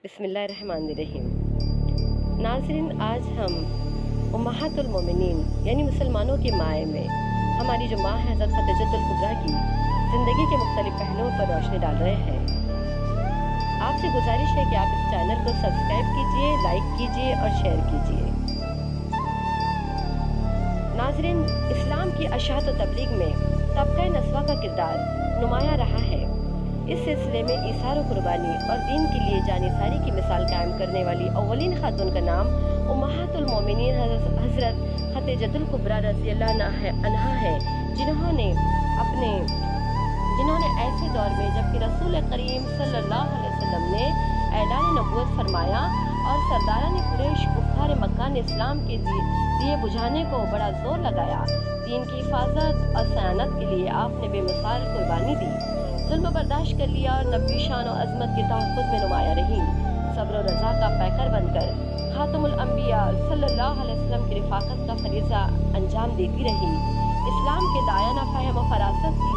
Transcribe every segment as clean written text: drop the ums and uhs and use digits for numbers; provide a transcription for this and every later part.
बिस्मिल्लाहिर्रहमानिर्रहीम। नाज़रीन, आज हम उम्महातुल मोमिनीन यानी मुसलमानों की माए में हमारी जो माँ है हज़रत खदीजतुल कुबरा की ज़िंदगी के मुख्तलिफ पहलुओं पर रोशनी डाल रहे हैं। आपसे गुजारिश है कि आप इस चैनल को सब्सक्राइब कीजिए, लाइक कीजिए और शेयर कीजिए। नाज़रीन, इस्लाम की अशात व तबलीग में तबका नस्वा का किरदार नुमाया रहा है। इस सिलसिले में ईसार व कुर्बानी और दीन के लिए जानिसारी की मिसाल कायम करने वाली अव्वलीन खातून का नाम उम्महातुल मोमिनीन हज़रत खदीजतुल कुबरा रज़ियल्लाहु अन्हा है, जिन्होंने ऐसे दौर में जबकि रसूल करीम सल्लल्लाहु अलैहि वसल्लम ने ऐलान नबूवत फरमाया और सरदारान कुरैश कुफ़ार मक्का ने इस्लाम के दिए बुझाने को बड़ा जोर लगाया, दीन की हिफाजत और सयानत के लिए आपने बेमिसाल कुर्बानी दी, जुल्म बर्दाश्त कर लिया और नबी शान और अज़मत के तहफ़्फ़ुज़ में नुमाया रही, सब्र और रज़ा का पैकर बनकर खातमुल अंबिया सल्लल्लाहु अलैहि वसल्लम की रिफ़ाक़त का फरीज़ा अंजाम देती रही, इस्लाम के दायाना फ़हम और फ़रासत की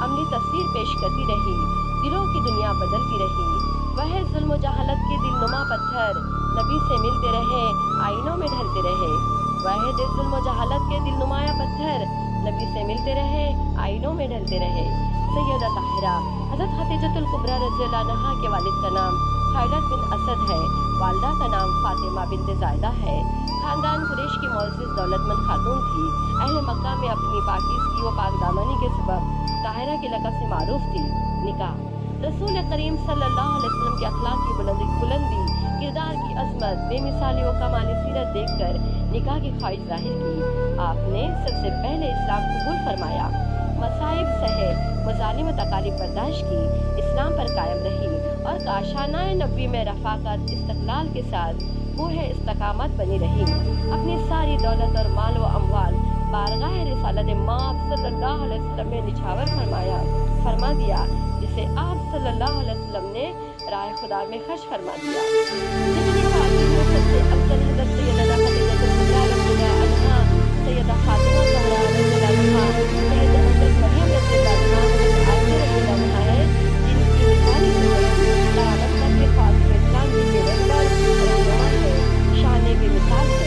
अमली तस्वीर पेश करती रही, दिलों की दुनिया बदलती रही। वह जुल्म और जहालत के दिलनुमा पत्थर नबी से मिलते रहे, आईनों में ढलते रहे। वह जुल्म और जहालत के दिलनुमाया पत्थर नबी से मिलते रहे, आईनों में ढलते रहे। सैयदा ताहिरा हज़रत खदीजतुल कुबरा रज़ियल्लाहु अन्हा के वालिद का नाम खैलत बिन असद है, वालदा का नाम फातिमा बिन्त ज़ायदा है। खानदान कुरैश की मोअज़्ज़िज़ दौलतमंद खातून थी। अहले मक्का में अपनी पाकीज़गी व पाकदामनी के सबब ताहिरा के लक़ब से मारूफ थी। निकाह रसूल करीम सल्लल्लाहु अलैहि वसल्लम के अखलाक की बुलंदी, किरदार की अज़मत, बेमिसाली व कमाली सीरत देखकर निकाह की ख्वाहिश ज़ाहिर की। आपने सबसे पहले इस्लाम कबूल फरमाया, मसाइब सहे, मज़ालिम व तकालीफ बर्दाश्त की, इस्लाम पर कायम रही और काशानाए नबी में रफ़ाक़त इस्तक़लाल के साथ कोहे इस्तक़ामत बनी रही। अपनी सारी दौलत और माल व अमवाल बारगाह रिसालत माँ सल्लल्लाहु अलैहि वसल्लम में निछावर फरमा दिया, जिसे आप सल्लल्लाहु अलैहि वसल्लम ने राह खुदा में खर्च फरमा दिया। जितनी खातून सबसे अफजल हज़रत सैयदा खदीजतुल कुबरा रज़ियल्लाहु अन्हा, सैयदा फातिमा ज़हरा रज़ियल्लाहु अन्हा, सैयदा हज़रत मरियम रज़ियल्लाहु अन्हा, हज़रत आयशा रज़ियल्लाहु अन्हा है, जिनकी मिसाली ज़िंदगी क़यामत तक के फ़ातिमा इस्लाम की बेवजह रहनुमा है, शान बेमिसाल है।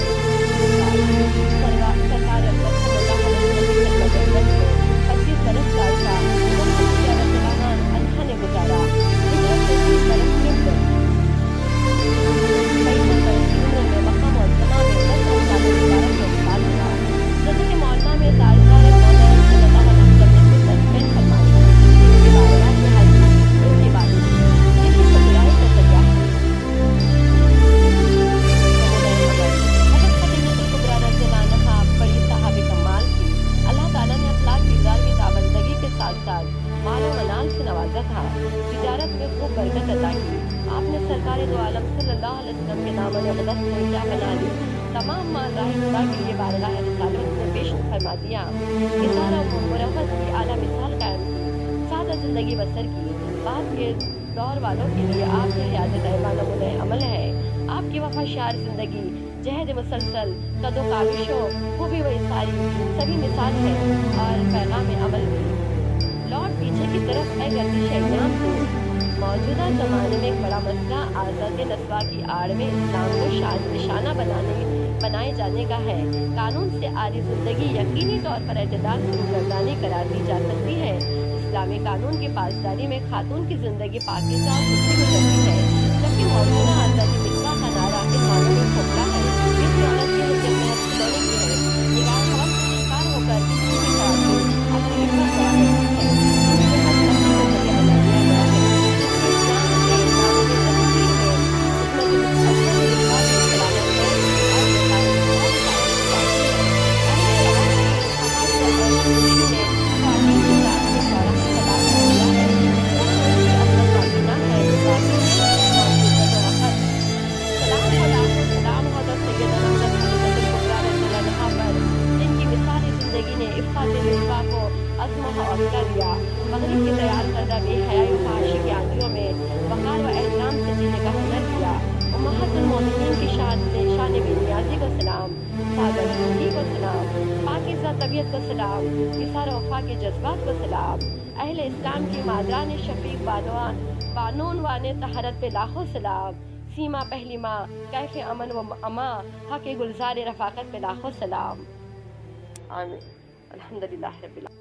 सरकार अक़दस सल्लल्लाहु अलैहि वसल्लम की खिदमत में 25 बरस का अरसा रज़ियल्लाहु अन्हा ने गुजारा। हिजरत से 30 बरस की उम्र में मक्का मुअज़्ज़मा में 10 साल मुबारक में इंतकाल हुआ। ज़िंदगी मौलाना में ताजदार मौला सल्लल्लाहु अलैहि वसल्लम ने तस्बीह फरमाई, जिनकी बारगाह में हाज़िर उनकी बात जिनकी ससुराल का ज़रिया है। हज़रत खदीजतुल कुबरा रज़ियल्लाहु अन्हा बड़ी सहाबी कमाल थी। अल्लाह ताला ने अखलाक किरदार की ताबंदगी के साथ साथ माल व मनाल से नवाजा था, तिजारत में खूब बरकत अता की। आपने सरकार दो आलम सल्लल्लाहु अलैहि वसल्लम के दामन अक़दस को क्या बना ली, तमाम माल राह खुदा के लिए बारगाह रिसालत में पेश फरमा दिया। इशारा व मुरव्वत की आला मिसाल कायम की, सादा ज़िंदगी बसर की। बाद के दौर वालों के लिए आपकी हयात तैयबा नमूने अमल है। आपकी वफ़ाशार ज़िंदगी, जहद मुसलसल, कदो काविशों, खूबी व इसारी सभी मिसाल है और पैगाम अमल भी। लौट पीछे की तरफ है गर्दिश अय्याम को। मौजूदा ज़माने में एक बड़ा मसला आज़ाद नस्वा की आड़ में इस्लाम को निशाना बनाए जाने का है। कानून से आरी ज़िंदगी यकीनी तौर पर एतदाल शुरू गर्दानी करार दी जा सकती है। इस्लामी कानून की पासदारी में खातून की ज़िंदगी पाकीज़ा और खुशी गुजरती है, जबकि मौजूदा आज़ादी मिसरा का नारा इस मामले में खोखला है। इस औरत की हिस्से में खिलौने की है, निगाह हवस का शिकार होकर किसी भी अपनी हिम्मत गवा देती है। मगरिब की तैयार करदा बेहयाई व फहाशी की आंधियों में वक़ार व एहतराम से जीने का हुनर किया। उम्महातुल मोमिनीन की शान बेनियाज़ी को सलाम, सादगी को सलाम, पाकीज़ा तबीयत को सलाम, इसार वफ़ा के जज्बात को सलाम। اہل اسلام کی مادران شفیق بانون وان طہارت پہ لاکھوں سلام، سیما پہلی ماں کیف امن و اما حق گلزار رفاقت پہ لاکھوں سلام۔ آمین۔ الحمدللہ رب العالمین۔